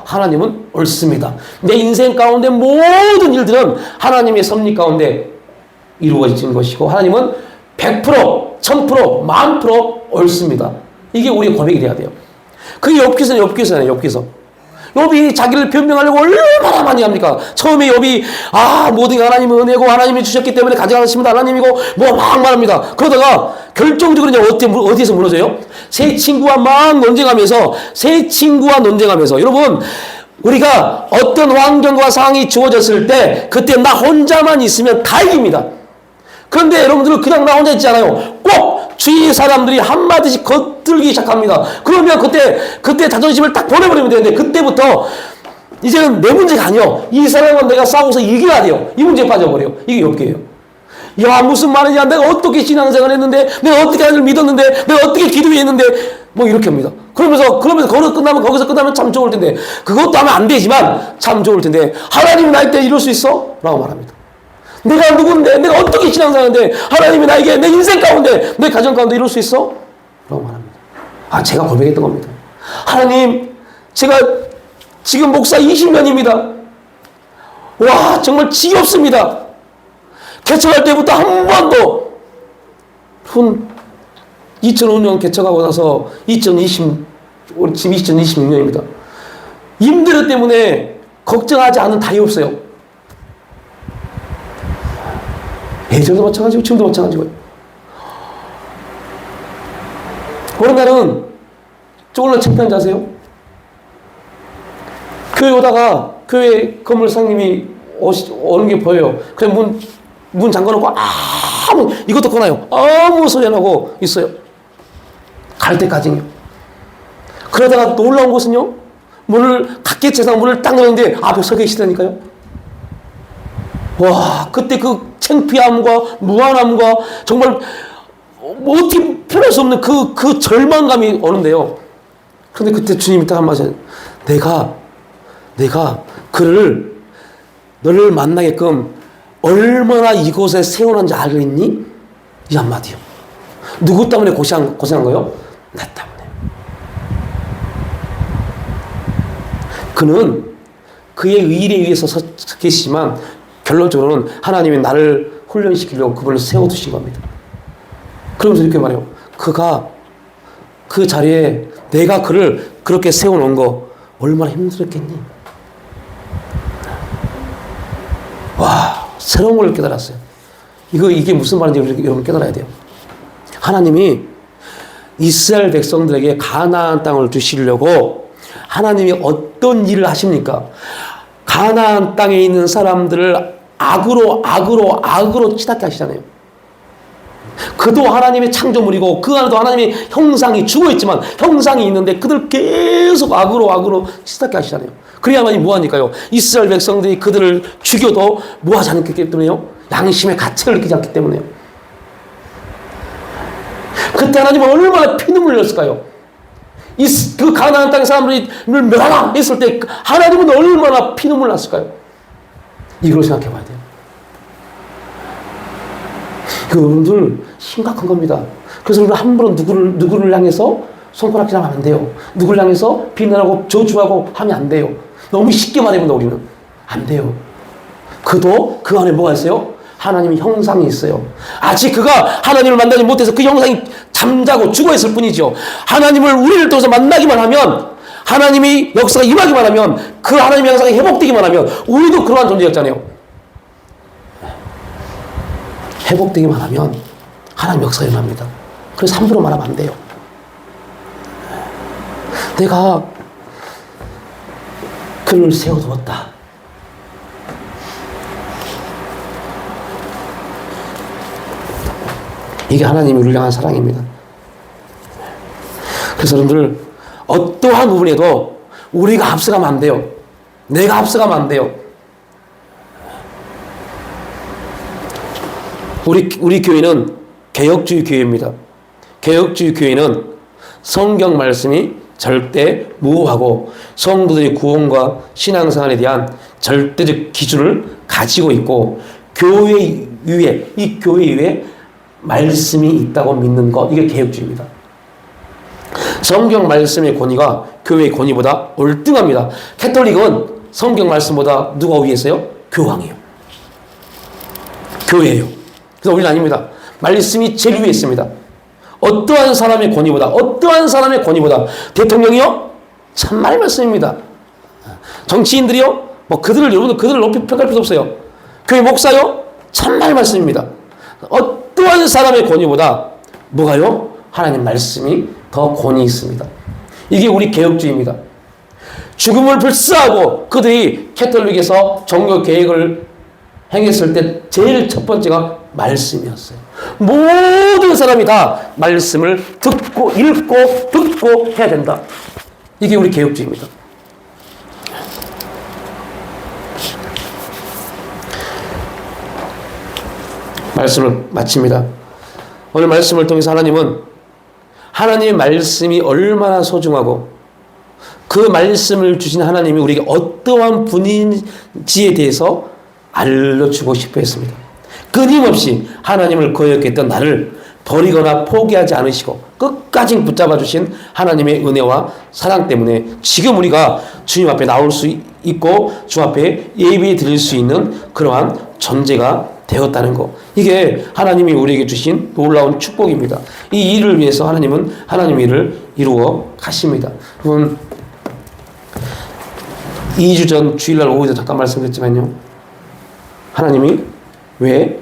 하나님은 옳습니다. 내 인생 가운데 모든 일들은 하나님의 섭리 가운데 이루어진 것이고, 하나님은 100%, 1000%, 10,000% 옳습니다. 이게 우리의 고백이 돼야 돼요. 그게 욥기서잖아요. 욥이 자기를 변명하려고 얼마나 많이 합니까? 처음에 욥이 모든 게 하나님의 은혜고 하나님이 주셨기 때문에 가져가십니다 하나님이고 막 말합니다. 그러다가 결정적으로 이제 어디에서 무너져요? 새 친구와 논쟁하면서 여러분, 우리가 어떤 환경과 상황이 주어졌을 때 그때 나 혼자만 있으면 다 이깁니다. 그런데 여러분들은 그냥 나 혼자 있지 않아요. 꼭 주위 사람들이 한마디씩 겉들기 시작합니다. 그러면 그때 자존심을 딱 보내버리면 되는데, 그때부터 이제는 내 문제가 아니요, 이 사람과 내가 싸워서 이겨야 돼요. 이 문제에 빠져버려요. 이게 욥기예요. 야, 무슨 말이냐, 내가 어떻게 신앙생활 했는데, 내가 어떻게 하나님을 믿었는데, 내가 어떻게 기도했는데, 이렇게 합니다. 그러면서 거기서 끝나면 참 좋을 텐데, 그것도 하면 안 되지만 참 좋을 텐데, 하나님이 나일 때 이럴 수 있어? 라고 말합니다. 내가 누군데, 내가 어떻게 신앙생활인데 하나님이 나에게 내 인생 가운데, 내 가정 가운데 이럴 수 있어? 라고 말합니다. 제가 고백했던 겁니다. 하나님, 제가 지금 목사 20년입니다. 와, 정말 지겹습니다. 개척할 때부터 한 번도 2005년 개척하고 나서 지금 2026년입니다. 임대료 때문에 걱정하지 않은 달이 없어요. 예전도 마찬가지고 지금도 마찬가지고요. 어느 날은 오늘 창피한지 아세요? 교회 오다가 교회 건물 상님이 오는 게 보여요. 그래 문 잠궈놓고 이것도 꺼놔요. 아무 소리 안 하고 있어요. 갈 때까지요. 그러다가 놀라운 것은요, 각계채상 문을 딱 열었는데 앞에 서 계시다니까요. 와, 그때 그 창피함과 무한함과 정말 어떻게 표현할 수 없는 그 절망감이 오는데요. 그런데 그때 주님이 딱 한마디 하세요. 내가 너를 만나게끔 얼마나 이곳에 세워놓은지 알겠니? 이 한마디요. 누구 때문에 고생한 거예요? 나 때문에. 그는 그의 의일에 의해서 서 계시지만 결론적으로는 하나님이 나를 훈련시키려고 그분을 세워두신 겁니다. 그러면서 이렇게 말해요. 그 자리에 내가 그를 그렇게 세워놓은 거 얼마나 힘들었겠니? 와, 새로운 걸 깨달았어요. 이게 무슨 말인지 여러분 깨달아야 돼요. 하나님이 이스라엘 백성들에게 가나안 땅을 주시려고 하나님이 어떤 일을 하십니까? 가나안 땅에 있는 사람들을 악으로 치닫게 하시잖아요. 그도 하나님의 창조물이고 그 안에도 하나님의 형상이 죽어있지만 형상이 있는데 그들 계속 악으로 치닫게 하시잖아요. 그래야만이 뭐하니까요? 이스라엘 백성들이 그들을 죽여도 뭐하지 않기 때문에요? 양심의 가책을 느끼지 않기 때문에요. 그때 하나님은 얼마나 피눈물을 흘렸을까요? 그 가나안 땅의 사람들을 멸하라 했을 때 하나님은 얼마나 피눈물을 났을까요? 이걸 생각해 봐야 돼요. 여러분들 심각한 겁니다. 그래서 우리는 함부로 누구를 향해서 손가락질하면 안 돼요. 누구를 향해서 비난하고 저주하고 하면 안 돼요. 너무 쉽게 말해본다 우리는. 안 돼요. 그도 그 안에 뭐가 있어요? 하나님의 형상이 있어요. 아직 그가 하나님을 만나지 못해서 그 형상이 잠자고 죽어있을 뿐이죠. 하나님을 우리를 통해서 만나기만 하면, 하나님이 역사가 임하기만 하면, 그 하나님의 형상이 회복되기만 하면 우리도 그러한 존재였잖아요. 회복되기만 하면 하나님 역사가 일어납니다. 그래서 함부로 말하면 안 돼요. 내가 그를 세워두었다. 이게 하나님이 우리를 향한 사랑입니다. 그래서 여러분들 어떠한 부분에도 우리가 앞서가면 안 돼요. 내가 앞서가면 안 돼요. 우리 교회는 개혁주의 교회입니다. 개혁주의 교회는 성경 말씀이 절대 무효하고 성도들의 구원과 신앙생활에 대한 절대적 기준을 가지고 있고 교회 위에 말씀이 있다고 믿는 것, 이게 개혁주의입니다. 성경 말씀의 권위가 교회의 권위보다 월등합니다. 캐톨릭은 성경 말씀보다 누가 위에 있어요? 교황이에요. 교회예요. 그래서 우리는 아닙니다. 말씀이 제일 위에 있습니다. 어떠한 사람의 권위보다 대통령이요? 참말 말씀입니다. 정치인들이요? 여러분들 그들을 높이 평가할 필요 없어요. 교회 목사요? 참말 말씀입니다. 어떠한 사람의 권위보다 뭐가요? 하나님 말씀이 더 권위 있습니다. 이게 우리 개혁주의입니다. 죽음을 불사하고 그들이 캐톨릭에서 종교 개혁을 행했을 때 제일 첫 번째가 말씀이었어요. 모든 사람이 다 말씀을 듣고 해야 된다. 이게 우리 개혁주의입니다. 말씀을 마칩니다. 오늘 말씀을 통해서 하나님의 말씀이 얼마나 소중하고 그 말씀을 주신 하나님이 우리에게 어떠한 분인지에 대해서 알려주고 싶어 했습니다. 끊임없이 하나님을 거역했던 나를 버리거나 포기하지 않으시고 끝까지 붙잡아 주신 하나님의 은혜와 사랑 때문에 지금 우리가 주님 앞에 나올 수 있고 주 앞에 예배 드릴 수 있는 그러한 존재가 되었다는 것. 이게 하나님이 우리에게 주신 놀라운 축복입니다. 이 일을 위해서 하나님은 하나님의 일을 이루어 가십니다. 여러분 2주 전 주일날 오후에도 잠깐 말씀드렸지만요. 하나님이 왜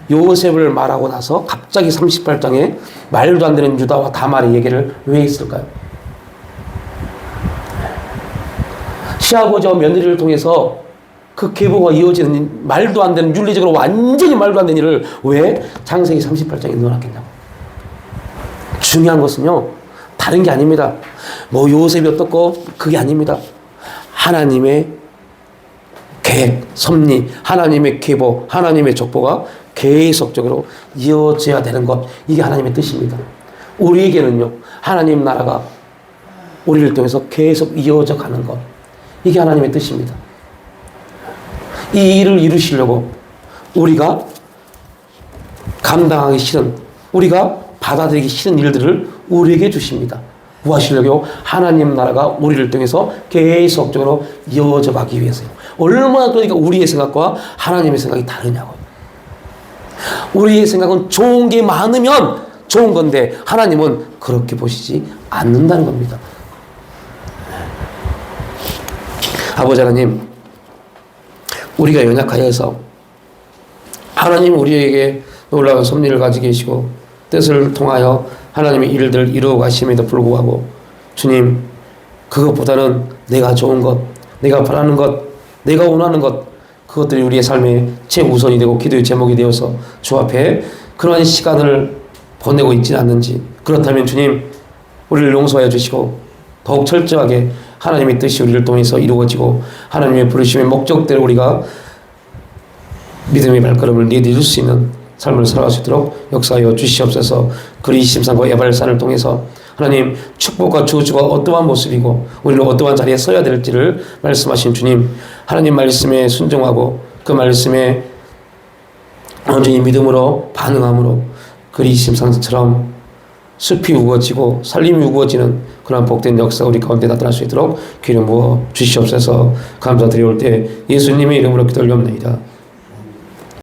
요셉을 말하고 나서 갑자기 38장에 말도 안 되는 유다와 다말의 얘기를 왜 했을까요? 시아버지와 며느리를 통해서 그 계보가 이어지는 말도 안 되는, 윤리적으로 완전히 말도 안 되는 일을 왜 창세기 38장에 넣어놨겠냐고. 중요한 것은요, 다른 게 아닙니다. 요셉이 어떻고 그게 아닙니다. 하나님의 계획, 섭리, 하나님의 계보, 하나님의 족보가 계속적으로 이어져야 되는 것, 이게 하나님의 뜻입니다. 우리에게는요, 하나님 나라가 우리를 통해서 계속 이어져 가는 것, 이게 하나님의 뜻입니다. 이 일을 이루시려고 우리가 감당하기 싫은, 우리가 받아들이기 싫은 일들을 우리에게 주십니다. 뭐 하시려고요? 하나님 나라가 우리를 통해서 계속적으로 이어져 가기 위해서요. 얼마나 그러니까 우리의 생각과 하나님의 생각이 다르냐고요. 우리의 생각은 좋은 게 많으면 좋은 건데 하나님은 그렇게 보시지 않는다는 겁니다. 아버지 하나님, 우리가 연약하여서 하나님 우리에게 놀라운 섭리를 가지고 계시고 뜻을 통하여 하나님의 일들을 이루어 가심에도 불구하고 주님, 그것보다는 내가 좋은 것, 내가 바라는 것, 내가 원하는 것, 그것들이 우리의 삶의 최우선이 되고 기도의 제목이 되어서 주 앞에 그러한 시간을 보내고 있지는 않는지, 그렇다면 주님, 우리를 용서하여 주시고 더욱 철저하게 하나님의 뜻이 우리를 통해서 이루어지고 하나님의 부르심의 목적대로 우리가 믿음의 발걸음을 내디딜 수 있는 삶을 살아갈 수 있도록 역사하여 주시옵소서. 그리심산과 에발산을 통해서 하나님 축복과 저주가 어떠한 모습이고 우리는 어떠한 자리에 서야 될지를 말씀하신 주님, 하나님 말씀에 순종하고 그 말씀에 온전히 믿음으로 반응함으로 그리심산처럼 숲이 우거지고 살림이 우거지는 그러한 복된 역사가 우리 가운데 나타날 수 있도록 기름 부어 주시옵소서. 감사드리올 때 예수님의 이름으로 기도 올려옵나이다.